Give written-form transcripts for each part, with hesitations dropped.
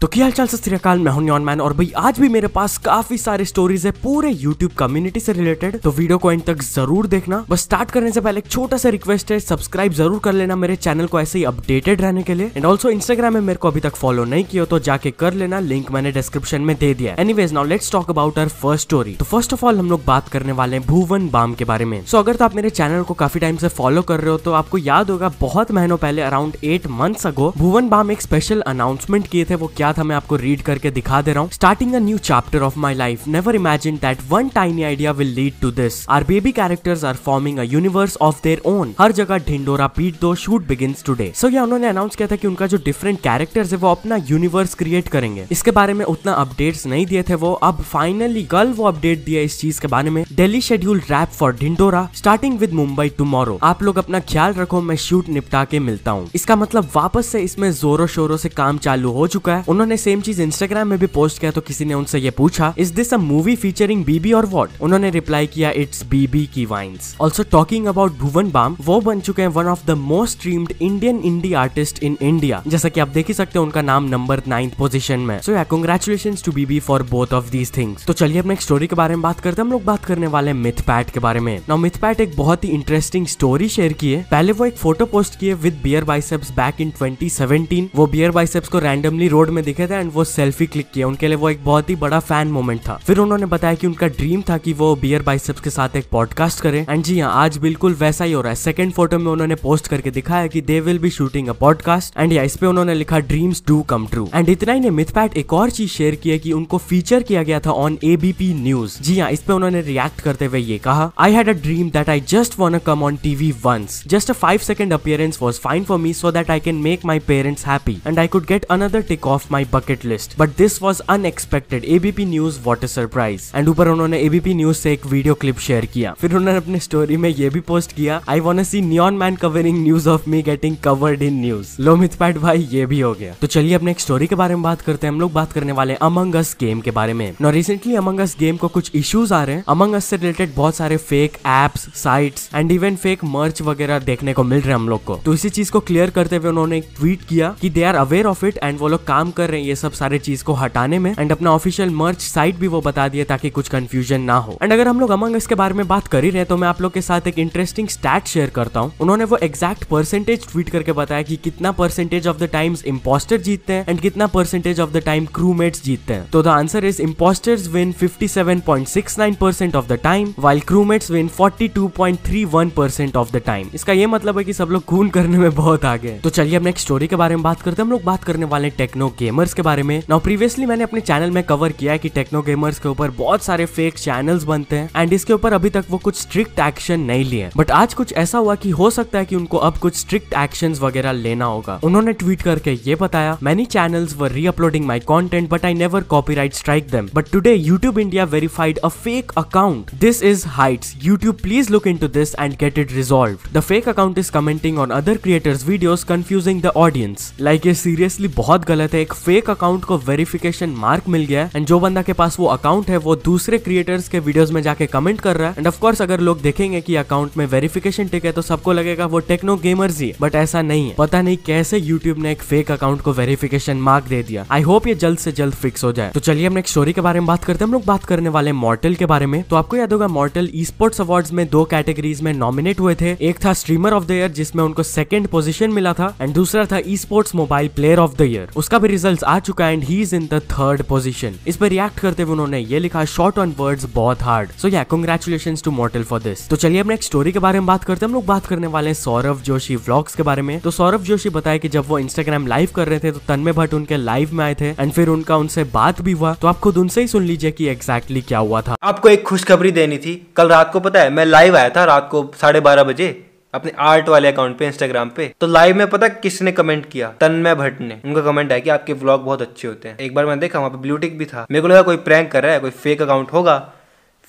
तो क्या हालचाल, सत श्री अकाल। मैं हूं नियॉन मैन और भाई आज भी मेरे पास काफी सारे स्टोरीज है पूरे यूट्यूब कम्युनिटी से रिलेटेड। तो वीडियो को एंड तक जरूर देखना। बस स्टार्ट करने से पहले एक छोटा सा रिक्वेस्ट है, सब्सक्राइब जरूर कर लेना मेरे चैनल को ऐसे ही अपडेटेड रहने के लिए। एंड ऑल्सो इंस्टाग्राम में मेरे को अभी तक फॉलो नहीं किया तो जाके कर लेना, लिंक मैंने डिस्क्रिप्शन में दे दिया है। Anyways now let's talk about our first story. तो फर्स्ट ऑफ ऑल हम लोग बात करने वाले हैं भुवन बाम के बारे में। सो अगर तो आप मेरे चैनल को काफी टाइम से फॉलो कर रहे हो तो आपको याद होगा बहुत महीनों पहले अराउंड 8 मंथ्स अगो भुवन बाम एक स्पेशल अनाउंसमेंट किए थे। वो क्या था मैं आपको रीड करके दिखा दे रहा हूँ। Starting a new chapter of my life, never imagine that one tiny idea will lead to this. Our baby characters are forming a universe of their own. हर जगह ढिंडोरा पीट दो, शूट बिगिंस टुडे। सो ये उन्होंने अनाउंस किया था कि उनका जो डिफरेंट कैरेक्टर्स है वो अपना यूनिवर्स क्रिएट करेंगे। इसके बारे में उतना अपडेट्स नहीं दिए थे वो, अब फाइनली कल वो अपडेट दिया इस चीज के बारे में। Delhi schedule wrap for Dhindora starting with Mumbai tomorrow. आप लोग अपना ख्याल रखो, मैं शूट निपटा के मिलता हूँ। इसका मतलब वापस से इसमें जोरों शोरों से काम चालू हो चुका है। उन्होंने सेम चीज इंस्टाग्राम में भी पोस्ट किया तो किसी ने उनसे ये पूछा, is this a movie featuring BB और व्हाट? उन्होंने रिप्लाई किया, इट्स बीबी की vines. Also talking about Bhuvan Bam, वो बन चुके हैं one of the most streamed Indian indie artist in India. जैसा कि आप देख ही सकते हो उनका नाम नंबर 9th पोजीशन में। So yeah congratulations to BB for both of these things. तो चलिए अपने एक स्टोरी के बारे में बात करते हैं। हम लोग बात करने वाले हैं मिथपैट के बारे में। नाउ मिथपैट एक बहुत ही इंटरेस्टिंग स्टोरी शेयर की है। पहले वो एक फोटो पोस्ट किए with beer biceps back in 2017। वो बियर बाइसेप्स को रैंडमली रोड में दिखे थे एंड वो सेल्फी क्लिक किया। उनके लिए वो एक बहुत ही बड़ा फैन मोमेंट था। फिर उन्होंने बताया कि उनका ड्रीम था कि वो बियर बाइसेप्स के साथ एक पॉडकास्ट करें एंड जी हाँ, आज बिल्कुल वैसा ही हो रहा है। सेकंड फोटो में उन्होंने पोस्ट करके दिखाया कि they will be shooting a podcast and या इस पे उन्होंने लिखा dreams do come true. And इतना ही नहीं, मिथपैट एक और चीज शेयर की है कि उनको फीचर किया गया था ऑन एबीपी न्यूज। जी हाँ, इस पे उन्होंने रिएक्ट करते हुए ये कहा, I had a dream that I just want to come on TV once, just a 5 second appearance was fine for me so that I can make my parents happy and I could get another tick off my bucket list, but this was unexpected. ABP news what a surprise. And ऊपर उन्होंने ABP news से एक video clip share किया। फिर उन्होंने अपने story में ये भी पोस्ट किया, I want to see neon man covering news of me getting covered in news. लो मिथपैट भाई, ये भी हो गया। तो चलिए अपने एक स्टोरी के बारे में बात करते हैं। हम लोग बात करने वाले अमंग अस गेम के बारे में। नो रिसेंटली अमंग अस गेम को कुछ इश्यूज आ रहे हैं। अमंग अस से रिलेटेड बहुत सारे fake apps, sites and even fake मर्च वगैरह देखने को मिल रहे हैं हम लोग को। तो इसी चीज को क्लियर करते हुए उन्होंने एक ट्वीट किया कि they are aware of it and वो लोग काम कर रहे हैं ये सब सारे चीज को हटाने में। एंड अपना ऑफिशियल मर्च साइट भी वो बता दिए ताकि कुछ कंफ्यूजन ना हो। एंड अगर हम लोग अमंग अस के बारे में बात कर ही रहे तो मैं आप लोग के साथ एक इंटरेस्टिंग स्टैट शेयर करता हूँ। उन्होंने वो एग्जैक्ट परसेंटेज ट्वीट करके बताया कि कितना percentage of the times imposter जीतते हैं एंड कितना percentage of the time crewmates जीतते हैं। तो the answer is imposters win 57.69% of the time while crewmates win 42.31% of the time. इसका ये मतलब है कि सब लोग खून करने में बहुत आगे हैं। तो चलिए अब नेक्स्ट स्टोरी के बारे में बात करते हैं। हम लोग बात करने वाले टेक्नो गेमर्स के बारे में। नाउ प्रीवियसली मैंने अपने चैनल में कवर किया है कि टेक्नो गेमर्स के ऊपर बहुत सारे फेक चैनल्स बनते हैं एंड इसके ऊपर अभी तक वो कुछ स्ट्रिक्ट एक्शन नहीं लिए। बट आज कुछ ऐसा हुआ कि हो सकता है कि उनको अब कुछ स्ट्रिक्ट एक्शंस वगैरह लेना होगा। उन्होंने ट्वीट करके ये बताया, many channels were reuploading my content but I never copyright strike them, but today YouTube India verified a fake account. This is heights, YouTube please look into this and get it resolved. The fake account is commenting on other creators videos confusing the audience. Like ये seriously बहुत गलत है। एक fake account को verification mark मिल गया है and जो बंदा के पास वो अकाउंट है वो दूसरे क्रिएटर्स के वीडियोस में जाके कमेंट कर रहा है। एंड ऑफ कोर्स अगर लोग देखेंगे कि अकाउंट में वेरिफिकेशन टिक है तो सबको लगेगा वो टेक्नो गेमर्स ही, बट ऐसा नहीं है। पता नहीं कैसे यूट्यूब ने एक फेक अकाउंट को वेरिफिकेशन मार्क दे दिया। आई होप ये जल्द से जल्द फिक्स हो जाए। तो चलिए हम एक स्टोरी के बारे में बात करते हैं। हम लोग बात करने वाले मॉर्टल के बारे में। तो आपको याद होगा मॉर्टल ई स्पोर्ट्स अवार्ड्स में 2 कैटेगरीज में नॉमिनेट हुए थे। एक था स्ट्रीमर ऑफ द ईयर जिसमें उनको 2nd पोजीशन मिला था एंड दूसरा था esports mobile player of the year. उसका भी रिजल्ट्स आ चुका है and he is in the 3rd position. इस पर रिएक्ट करते हुए उन्होंने ये लिखा, शॉर्ट ऑन वर्ड्स बहुत hard. So yeah congratulations to Mortal for this. तो चलिए अब नेक्स्ट स्टोरी के बारे में बात करते हैं। हम लोग बात करने वाले हैं सौरभ जोशी व्लॉग्स के बारे में। तो सौरभ जोशी बताया कि जब वो इंस्टाग्राम लाइव कर रहे थे तो तन्मय भट्ट उनके लाइव में आए थे एंड फिर उनका उनसे बात भी हुआ। तो आप खुद उनसे ही सुन लीजिए कि एग्जैक्टली क्या हुआ था। आपको एक खुशखबरी देनी थी। कल रात को पता है मैं लाइव आया था रात को 12:30 बजे अपने आर्ट वाले अकाउंट पे इंस्टाग्राम पे। तो लाइव में पता किसने कमेंट किया? तन्मय भट्ट ने। उनका कमेंट है कि आपके व्लॉग बहुत अच्छे होते हैं। एक बार मैंने देखा वहाँ पे ब्लू टिक भी था। मेरे को लगा कोई प्रैंक कर रहा है, कोई फेक अकाउंट होगा।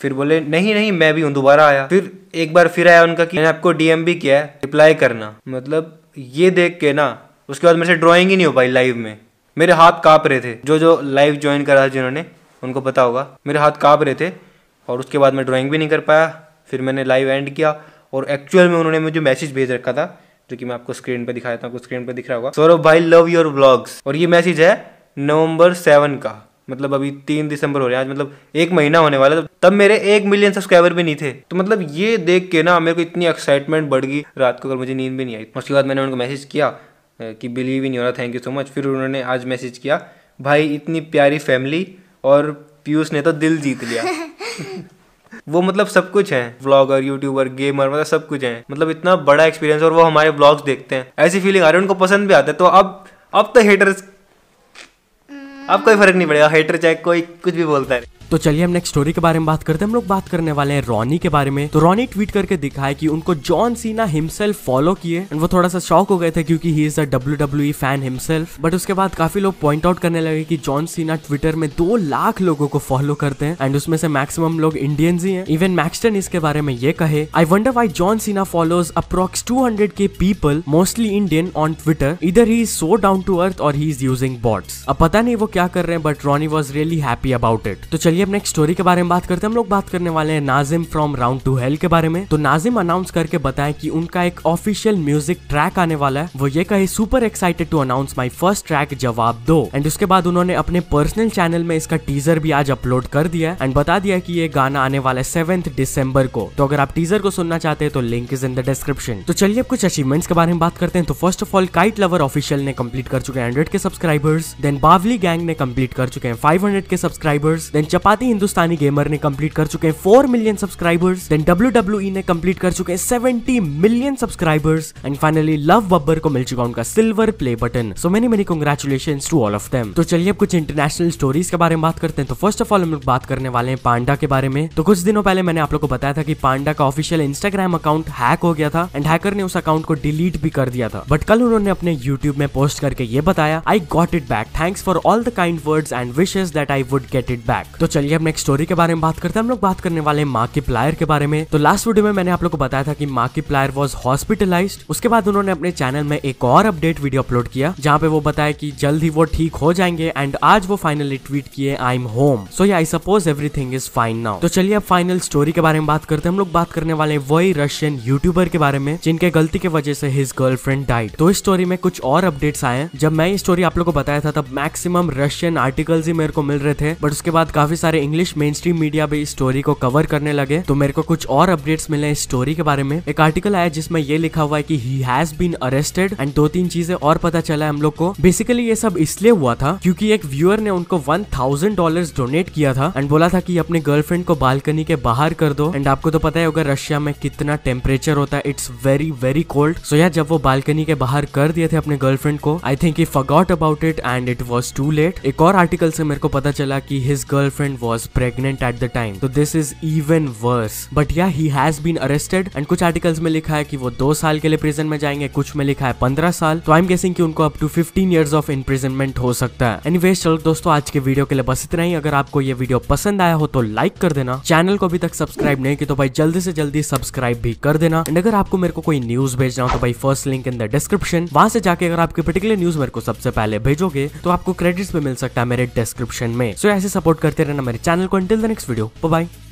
फिर बोले नहीं नहीं मैं भी हूँ। दोबारा आया, फिर एक बार फिर आया उनका कि मैंने आपको डीएम भी किया है, रिप्लाई करना। मतलब ये देख के ना उसके बाद मेरे से ड्रॉइंग ही नहीं हो पाई लाइव में। मेरे हाथ कांप रहे थे। जो लाइव ज्वाइन करा था जिन्होंने उनको पता होगा, मेरे हाथ कांप रहे थे और उसके बाद मैं ड्राइंग भी नहीं कर पाया। फिर मैंने लाइव एंड किया और एक्चुअल में उन्होंने मुझे मैसेज भेज रखा था जो कि मैं आपको स्क्रीन पे दिखाया था। आपको स्क्रीन पे दिख रहा होगा, सौरभ भाई लव योर व्लॉग्स। और ये मैसेज है नवंबर 7 का, मतलब अभी 3 दिसंबर हो रहे हैं आज, मतलब 1 महीना होने वाला, तब मेरे 1 मिलियन सब्सक्राइबर भी नहीं थे। तो मतलब ये देख के ना मेरे को इतनी एक्साइटमेंट बढ़ गई, रात को कल मुझे नींद भी नहीं आई। उसके बाद मैंने उनको मैसेज किया कि बिलीव ही नहीं हो रहा, थैंक यू सो मच। फिर उन्होंने आज मैसेज किया, भाई इतनी प्यारी फैमिली और पीयूष ने तो दिल जीत लिया। वो मतलब सब कुछ है, व्लॉगर, यूट्यूबर, गेमर, मतलब सब कुछ है, मतलब इतना बड़ा एक्सपीरियंस, और वो हमारे व्लॉग्स देखते हैं, ऐसी फीलिंग आ रही है उनको पसंद भी आता है। तो अब तो हेटर्स, अब कोई फर्क नहीं पड़ेगा, हेटर चाहे कोई कुछ भी बोलता है। तो चलिए हम नेक्स्ट स्टोरी के बारे में बात करते हैं। हम लोग बात करने वाले हैं रॉनी के बारे में। तो रॉनी ट्वीट करके दिखाया कि उनको जॉन सीना हिमसेल्फ फॉलो किए, एंड वो थोड़ा सा शॉक हो गए थे क्योंकि he is a WWE fan himself. But उसके बाद काफी लोग पॉइंट आउट करने लगे कि जॉन सीना ट्विटर में 2 लाख लोगों को फॉलो करते हैं, एंड उसमें से मैक्सिमम लोग इंडियंस ही हैं। इवन मैक्सटन इसके बारे में ये कहे, I wonder why John Cena follows approx 200K people, mostly Indian, on Twitter. इधर he is so down to earth और ही इज यूजिंग बॉट्स। अब पता नहीं वो क्या कर रहे हैं, but Ronnie was really happy about it. तो चलिए अब नेक्स्ट स्टोरी के बारे में बात करते हैं। हम लोग बात करने वाले हैं Nazim from round two hell के बारे में। तो नाजिम अनाउंस करके बताया कि उनका एक ऑफिशियल म्यूजिक ट्रैक आने वाला है। वो ये कहे, super excited to announce my first track जवाब दो। एंड उसके बाद उन्होंने अपने पर्सनल चैनल में इसका टीजर भी आज अपलोड कर दिया एंड बता दिया कि ये गाना आने वाला है 7 दिसंबर को। तो अगर आप टीजर को सुनना चाहते हैं तो link is in the description. तो चलिए अब कुछ अचीवमेंट्स के बारे में बात करते हैं। तो first of all Kite Lover Official ने कंप्लीट कर चुके हैं 100K subscribers. Then Bawli gang ने कंप्लीट कर चुके हैं 500K subscribers. Then Chapati Hindustani gamer ने कंप्लीट कर चुके हैं 4 मिलियन सब्सक्राइबर्स। देन WWE ने कंप्लीट कर चुके हैं 70 million subscribers. And finally Love Babbar को मिल चुका उनका silver play button. So many congratulations to all of them. तो चलिए अब कुछ इंटरनेशनल स्टोरीज के बारे में बात करते हैं। तो फर्स्ट ऑफ ऑल हम लोग बात करने वाले हैं पांडा के बारे में। तो कुछ दिनों पहले मैंने आप लोग को बताया था कि पांडा का ऑफिशियल इंस्टाग्राम अकाउंट हैक हो गया था एंड हैकर ने उस अकाउंट को डिलीट भी कर दिया था। बट कल उन्होंने अपने यूट्यूब में पोस्ट करके ये बताया, I got it back, thanks for all the kind words and wishes that I would get it back. तो चलिए अब नेक्स्ट स्टोरी के बारे में बात करते हैं। हम लोग बात करने वाले मार्किप्लायर के बारे में। तो लास्ट वीडियो में मैंने आप लोग को बताया था कि मार्किप्लायर वाज हॉस्पिटलाइज्ड। उसके बाद उन्होंने अपने चैनल में एक और अपडेट वीडियो अपलोड किया जहां पे वो बताया कि जल्द ही वो ठीक हो जाएंगे एंड आज वो फाइनली ट्वीट किए, आई एम होम, सो या I suppose everything is fine now. तो चलिए अब फाइनल स्टोरी के बारे में बात करते हैं। हम लोग बात करने वाले हैं वही रशियन यूट्यूबर के बारे में जिनके गलती की वजह से हिज गर्लफ्रेंड डाइड। तो इस स्टोरी में कुछ और अपडेट्स आए हैं। जब मैं ये स्टोरी आप लोग को बताया था तब मैक्सिमम रशियन आर्टिकल्स ही मेरे को मिल रहे थे, बट उसके बाद काफी सारे इंग्लिश मेन स्ट्रीम मीडिया भी इस स्टोरी को कवर करने लगे। तो मेरे को कुछ और अपडेट्स मिले इस स्टोरी के बारे में। एक आर्टिकल आया जिसमें ये लिखा हुआ है कि he has been arrested and 2-3 चीजें और पता चला है हम लोग को। बेसिकली ये सब इसलिए हुआ था क्योंकि एक व्यूअर ने उनको $1000 डोनेट किया था एंड बोला था कि अपने गर्लफ्रेंड को बालकनी के बाहर कर दो। एंड आपको तो पता है होगा रशिया में कितना टेम्परेचर होता है, इट्स वेरी वेरी कोल्ड। सो यार जब वो बालकनी के बाहर कर दिए थे अपने गर्लफ्रेंड को, I think he forgot about it and it was too late. एक और आर्टिकल से मेरे को पता चला कि his girlfriend was pregnant at the time. तो this is even worse, but yeah he has been arrested. And कुछ आर्टिकल्स में लिखा है कि वो 2 साल के लिए प्रिजन में जाएंगे, कुछ में लिखा है 15 साल। तो आई एम गेसिंग कि उनको up to 15 years of imprisonment हो सकता है। एनीवेज चलो दोस्तों, आज के वीडियो के लिए बस इतना ही। अगर आपको ये वीडियो पसंद आया हो तो लाइक कर देना, चैनल को अभी तक सब्सक्राइब नहीं किया तो भाई जल्दी से जल्दी सब्सक्राइब भी कर देना। एंड अगर आपको मेरे को कोई न्यूज भेजना हो तो भाई first link in the description, वहां से जाके अगर आपके पर्टिकुलर न्यूज मेरे को सबसे पहले भेजोगे तो आपको क्रेडिट्स पे मिल सकता है मेरे डिस्क्रिप्शन में। सो ऐसे सपोर्ट करते रहना मेरे चैनल को। Until the next video, bye bye.